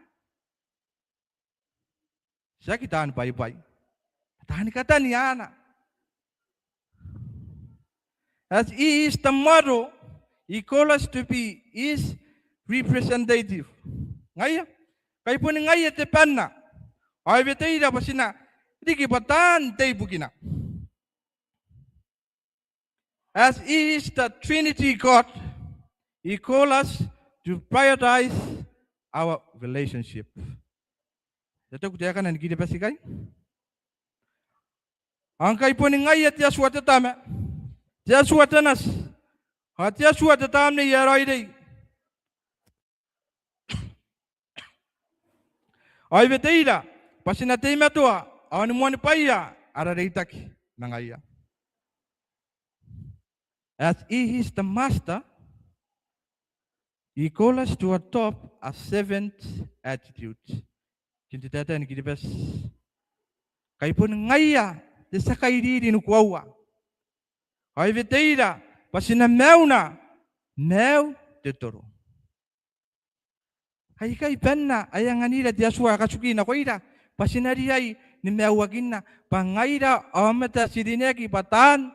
Sakitan pai. Patani katan yana. As he is the model, he calls us to be his representative. Ngai kai pun ngai te panna. Ai veteira pasina diki patan te bukina. As he is the Trinity God, he calls us to prioritize our relationship. Ito ko tiyakan na gini pa si kay. Ang kay po ni ngay at yaswa tatama. Yaswa tanas. At yaswa tatam ni yaray day. Ay betayla. Pasinatay matua. Awan mo ni paya. Araraytak na ngaya. As he is the master, he calls us to adopt a servant attitude. Kinti tata ni kidibes. Kay po ngaya, desa kay diri no kuawa. Ay veteira, pasina meuna, meu tetoro. Ay kay penna, ayang anira diaswa kasuki na koira, pasinari ay ni mewagin na, pangaira amata sirineki patan,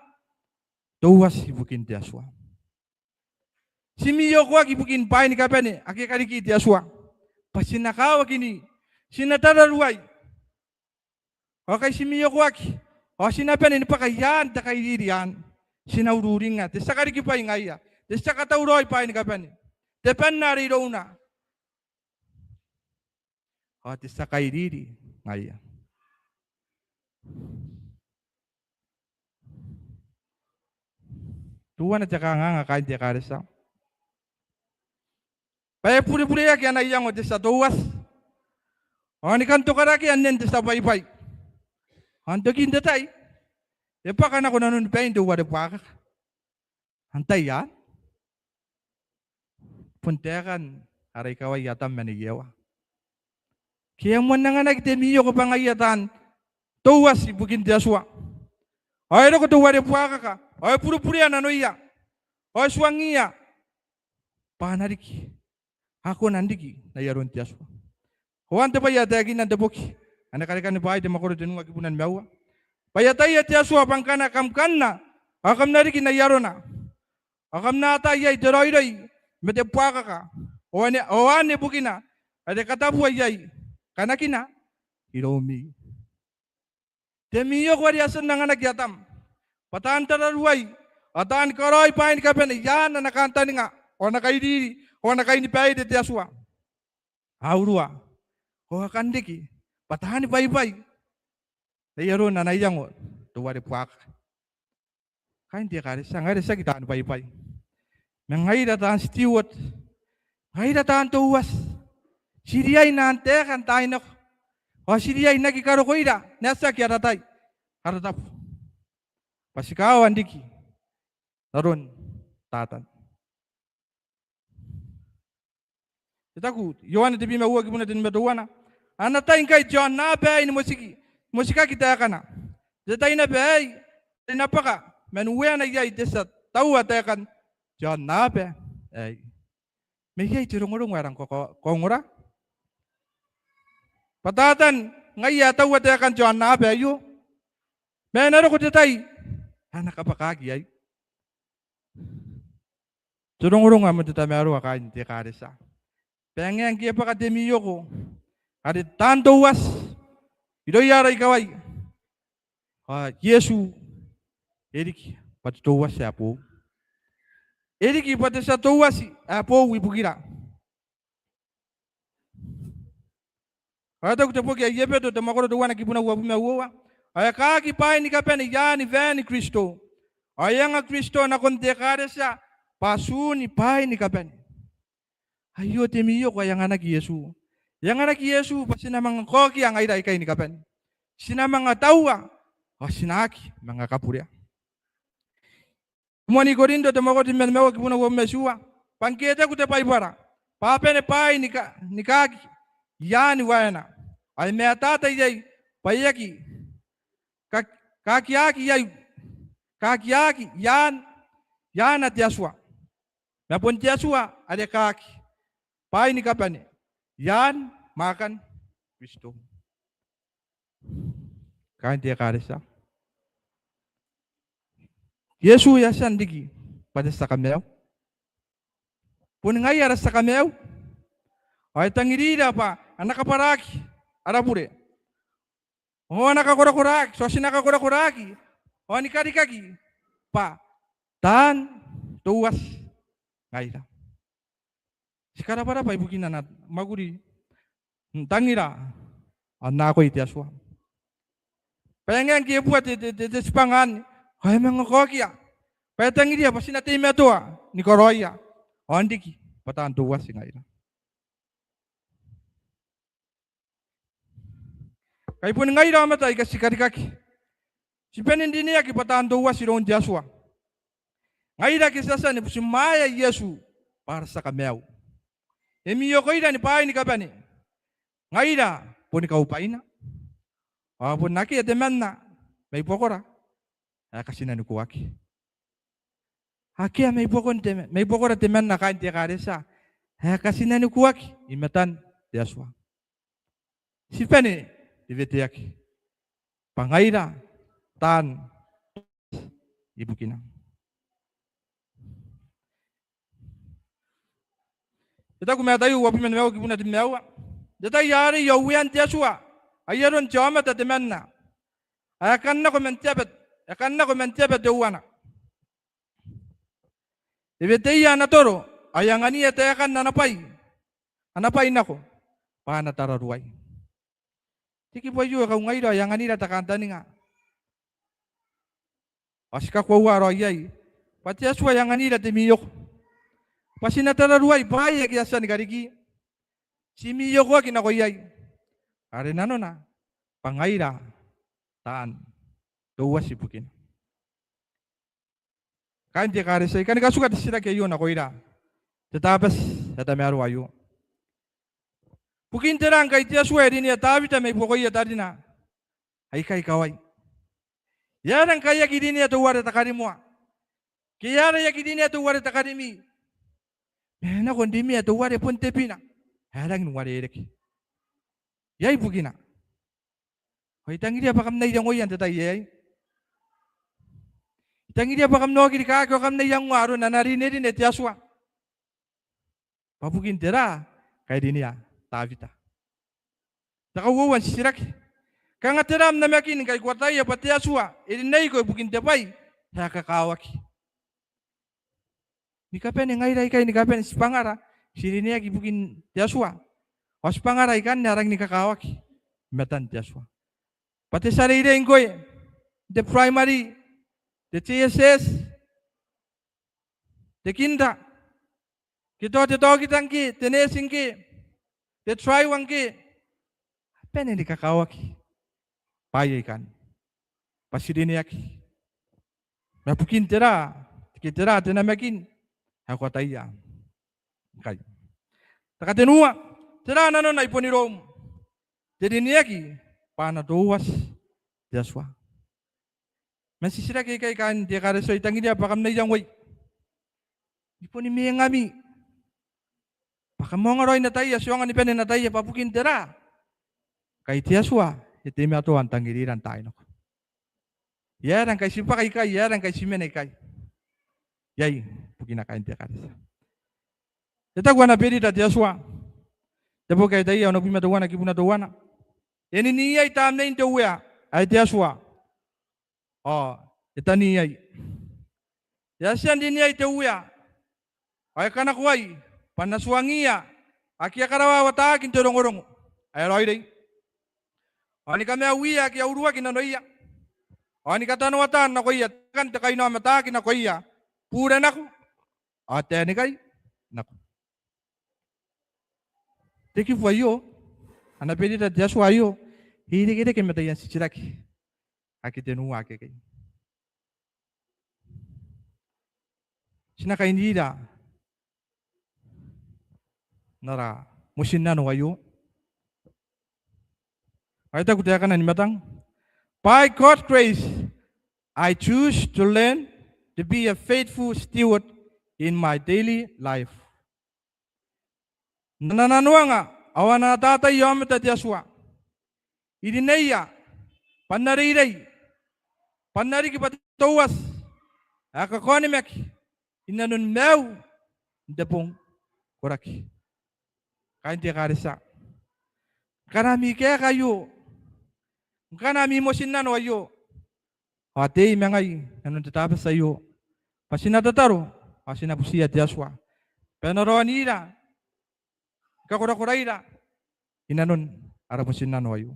tuwas ibukin diaswa. Simiyo ko ibukin pai ni kapene, akikariki diaswa. Pasinakawa kini, sinatararuay. Okay, simiyo ko o sinapen ni pakayan ta kay dirian. Sinaururing nga. Desa kariki pa ingaya. Desa katauroy pa ni kapene. Depen na rin na. O desa kay diri ngaya. Tuwan at saka nga kain di karisa. Paya puri-puri ya kaya naiyang o desa tuwas. O ni kanto karaki anen desa pay-pay. Anto kindatay. E pa kana ko nanon pa indo wada pa. Antay yan. Puntekan aray kaway yatam maniyawa. Kaya mo na nga nagtemiyo ko pangayatan. Tuwas ibukin diaswa. Ay ko to wada pa ka. Ay puro-puro yan ano iya. Ay swangiya. Panariki. Ako nandiki na yaron diaswa. Huwante pa yatagin na dabuki. Anak-anak ni bahay di makuro din magipunan mewa. Payatay at yaswa pangkana kamkanna. Akam nari kinayaro na. Akam natay ay deroy-roy. Metepwaka ka. Owane bukina. Ade katapu ay kanakina. Hiromi. Temiyo kwa riyasan ng anak yatam. Pataan tararuay. Ataan karoy pahin ka pen. Yan na nakanta ni nga. O nakaidiri. O nakainipay at yaswa. Aurua. O kandiki. Patahani bay-bay. Nayaro na nayang o. Tuwari puwak. Kain di karisa. Ngayon sa kita bay-bay. Ngayon dataan steward. Ngayon dataan tuwas. Siriyay na antekan tayo na. O siriyay nagikaro ko ida. Nasa kya ratay. Haratap. Pasikawan diki. Naron. Tatan. Itaku. Yohan iti bimawag mo na din maduwana. Anatay kay John na bay ni musika kita kana. Datay na bay. Napaka. Manuwe na yay desa tawa takan John na bay. Ay. May yay tirong-urong warang kongura. Patatan ngaya tawa takan John na bay yo. May naro ko datay. Anak kapakagi ay. Tirong-urong amo dita meron akain di karisa. Pengen kaya pa kademiyo ko. Adi tanto was. Ito yaray kaway. Yesu. Erik patuwas siya po. Erik pati sa tuwas po wibukira. Ata ko tapo kaya yepeto tamakoro tuwa na kipuna wapumawa. Ay kaki pa ni kapen yani veni Kristo. Ay nga Kristo na kontekare siya pasuni pa ni kapen. Ayo temiyo kaya nga nag Yesu. Yang anak Yesu pasti namang koki ang ay kay ni kapen. Sina mga tawa o sinaki mga kapurya. Muni Korinto tamako din mewa kipuna wa mesua. Pangketa ko tapay para. Papene pay ni kaki. Yani wana. Ay meatata yay payaki. Kakiaki yay. Kakiaki yan. Yan at Yaswa. Napun Yaswa, ada kaki. Pai ni kapan? Yan makan wisdom. Kain dia karisa. Yesu ya sandigi pada sa kamel. Pun ngayar sa kamel. Ay tangirida pa anak kaparaki arapure. Oh anak kakura-kuraki, so sinakakura-kuraki. Oh ni kaki pa tan tuwas ngayra. Sekarang para pa ibu kinanat maguri tangira anak ko itiaswa. Pengen kia buat di sepangan, ay mga kokia. Petang dia pasti nanti metua ni koroya. Ondiki patan tuwas ngayra. Kaya pun ngayra matay kasi karikaki. Si penin din niya kipatan tuwas si Ron Joshua. Ngayra kisasa ni pusimaya Yesu para sa kamyaw. Emiyo ko ida ni pahay ni kabani. Ngayra pun ikaw pa ina. Pun naki at teman na may pokora. Kasi nanukuwaki. Haki may pokora teman na kain tiya karesa. Kasi nanukuwaki. Imatan Joshua. Si penin ibetiyaki. Pangayra tan ibu kinang. Kita kumatayo wapi menawa kibuna timawa. Data yari yawian Joshua. Ayaron jama ta temanna. Akan na komentiyabet dewana. Ibetiya na toro. Ayangani etayakan na napay. Anapay nako. Paana tararuay. Tiki po yu kau ngayro ayangani na takantani nga. Aska kwa waro ayay. Pati aswa ayangani na timiyok. Pasinatararuay bahaya kiyasan garigi. Si miyok wa kinakoyay. Are nano na pangayra taan tuwas ibukin. Kan dia kare sai kan kasuka tisira kayo na koira. Tetapas tata meru ayu. Bukin terang kai tia sueri ni tabi ta mai pokoya tadina. Ai kai kawai. Yarang kaya kidini atu wara takarimwa. Kiyara ya kidini atu wara takarimi. Mena kondimi atu wara pun tepina. Harang nuwara ereki. Yay bugina. Hoy tangi dia pakam na yang oyan tatay yay. Tangi dia pakam no kiri ka kam na yang waro na narineri net Yaswa. Pabugin tera kay dinia tavita. Takawawan sirak. Kanga teram na makin kay kwatay pati Yaswa. Irinay ko bugin tepay sa kakawaki. Ni kapen ngay kay ni kapen spangara. Sirinia kibugin Yaswa. Os pangaray kan narang ni kakawaki. Metan Joshua. Pati sarili ko the primary, the TSS, the kinda. Kito kitang ki, tenesing ki, the triwang ki. Pene ni kakawaki. Payay kan. Pasidiniaki. Napukin tera, kitera tinamakin. Ako taya. Kay. Takatenua. Tera nano na ipon ni Rome. Jadi niyaki pana tuwas Joshua. Masisira kay kan dia kada so itangi dia pakam na yang way. Ipon ni miyangami. Pakam mo nga roy na tayo siya nga ni penen na tayo papukin tera. Kay Joshua itimi ato ang tangiriran tayo nako. Yarang kay simpa kay yarang kay simen kay. Yay pukin na kain dia kada. Ita gua na pedi da Joshua. Depo kay tayo ano pimatuwana kibuna tuwana. Ini niyay tam na into wea ay Joshua. Oh, ita niyay. Yasan din niyay to wea. Ay kanakway panaswangiya. Akia karawa watakin torong-orong. Ay roy day. Ani kami awiya kaya urua kinanoiya. Ani katanawatan na koya kan takay na matakin na koya. Pura nako. Ate ni kay nako. Teki po ayo, anapili na Joshua ayo, hindi kita kimatayan si Chiraki. Akitenua kay. Sinakainida, nara, musin na no ayo. Ay ta kutaya ka na ni matang. By God's grace, I choose to learn to be a faithful steward in my daily life. Nanananuanga awana tata yomta Joshua. Idineya panariray panariki patuwas akakonimek inanun meu depong kuraki. Kain dia karisa. Karami kaya kayo. Kanami mo sinan wayo. Ate mengay nanun tetapi sayo. Pasinatataro pasinapusia Joshua. Penoroanira kakura-kuraira inanun arapusinan wayo.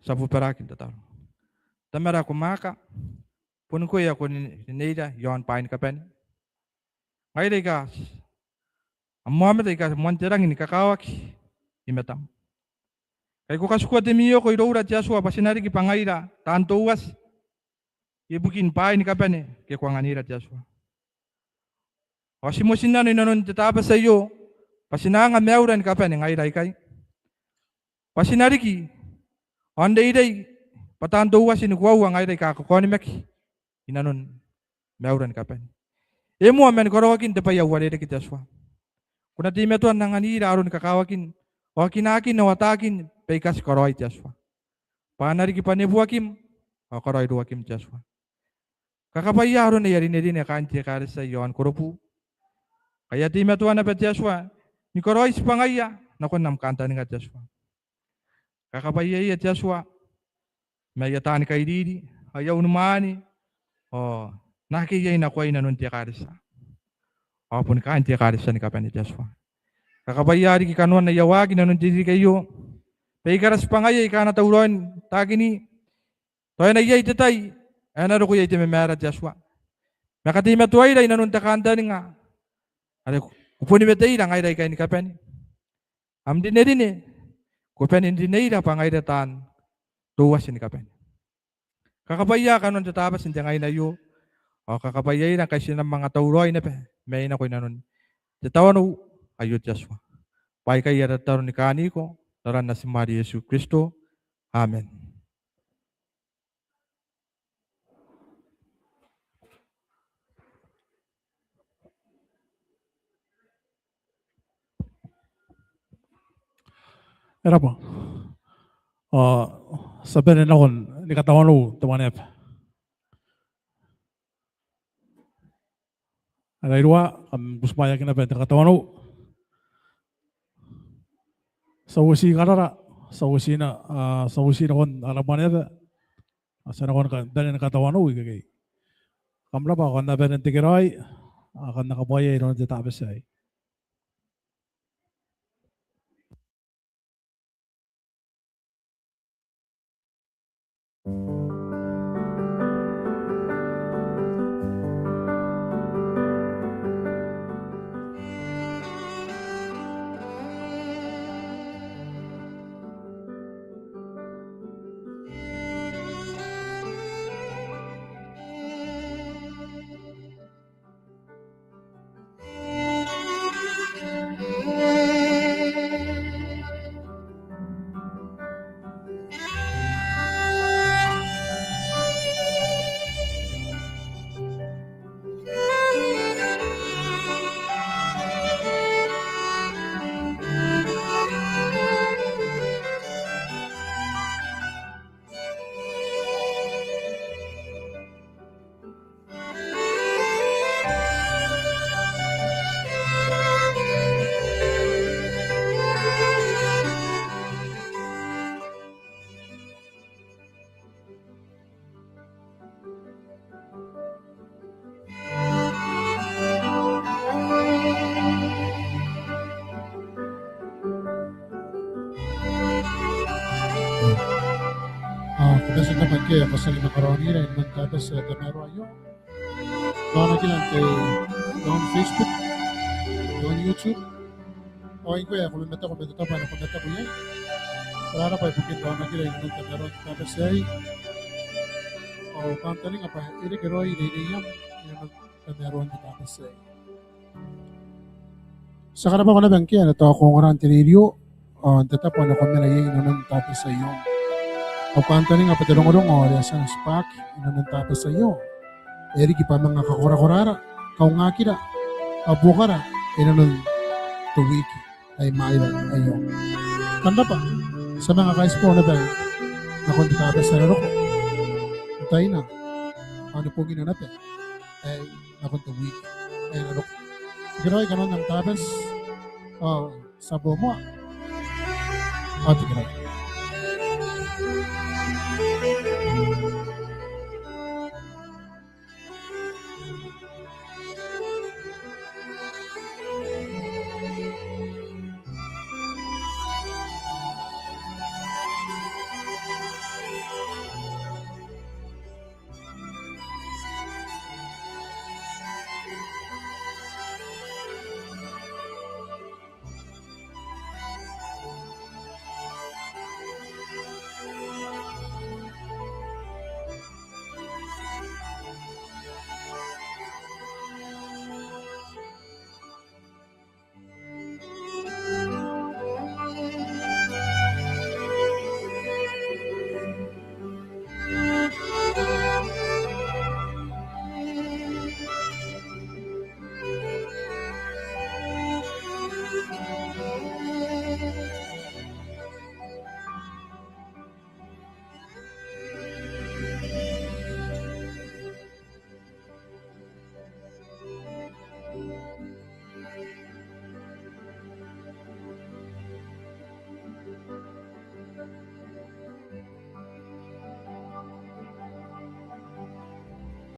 Sabu perakin tataro. Tamara kumaka pun ko ya ko neida yon pain kapen. Ngai dei ka amma dei ka monterang ini kakawaki imetam. Kai ko kasuko temio ko iroura Joshua pasinari ki pangaira tanto uas ibukin pain kapen ke kwanganira Joshua. Osimosin na nanon tetapa sa iyo pasinanga meuran kapen ngai dai kai. Pasinari ki Ondei dei patanto uas ini kuau ngai dei ka ko ni mek inanon meuran kapen. Emu amen korowakin te paya wale de Joshua. Kuna time tuan nangani arun kakawakin wakinakin nawatakin peikas koroi Joshua. Panari ki panebuakim koroi duakim Joshua. Kakapaya arun yari nedine kanti karisa yon koropu. Kaya time tuan na Joshua ni koroi spangaya nakon nam kanta ni Joshua. Kakapaya ya Joshua mayatan kay didi ayaw numani nakiyay na ko inanon ti karisa. Apun kan ti karisa ni kapan ni Joshua. Kakabayari ki kanuan na yawagi nanon ti kayo. Paykaras pangaya ikana tauron tagini. Toy na yay tatay. Ana ro ko yay ti memera Joshua. Makati matuay dai nanon ta kanta ni nga. Are kupuni betay lang ay dai kay ni kapan. Amdi na din Kupen hindi na pangay datan tuwas ni kapen. Kakabaya kanon tatabas hindi ngay na yu. O kakabaya na kasi ng mga tauroy na pe. May na ko nanon. Tatawan o ayot Joshua. Pay kay yatataron ni kani ko. Taran na si Maria Yesu Kristo. Amen. Era po. Sabi na kon ni katawan o tawanep. Alay ruwa busmaya kina pwede katawan o. Sa usi karara sa usi na kon alaman ito. Asa na kon dali na katawan o ikagay. Kamla ba kon na pwede tigiray akan nakabaya ino na tapos ay. Kasi naman kaya pasal na karoni rin magkabas sa tamero ayo. Doon nagilan kay doon Facebook, doon YouTube. O ko ya kung mata ko beto pa na pagkata ko yan. Para pa ipukin doon nagilan ng tamero magkabas ay. O kantaling apa iri keroy ni niyam yung meron kita kasi. Sa karaba ko na bangkian, ito ako ng tirilyo, tatapo na kami na yung inunang tapos sa iyo. O kanto nga patalong-urong o, sa spak, inunang tapos sa iyo. Eri ki pa mga kakura-kurara, kaungakira, abukara, inunang tuwiki, ay mailan, ayo. Tanda pa, sa mga kais po na ba, na kung tapos sa laro ko, tayo na, ano pong inunapin, ay nakon tuwiki, ay laro ko. Tigray ka nun ng tapos, sa bumo. Tigray.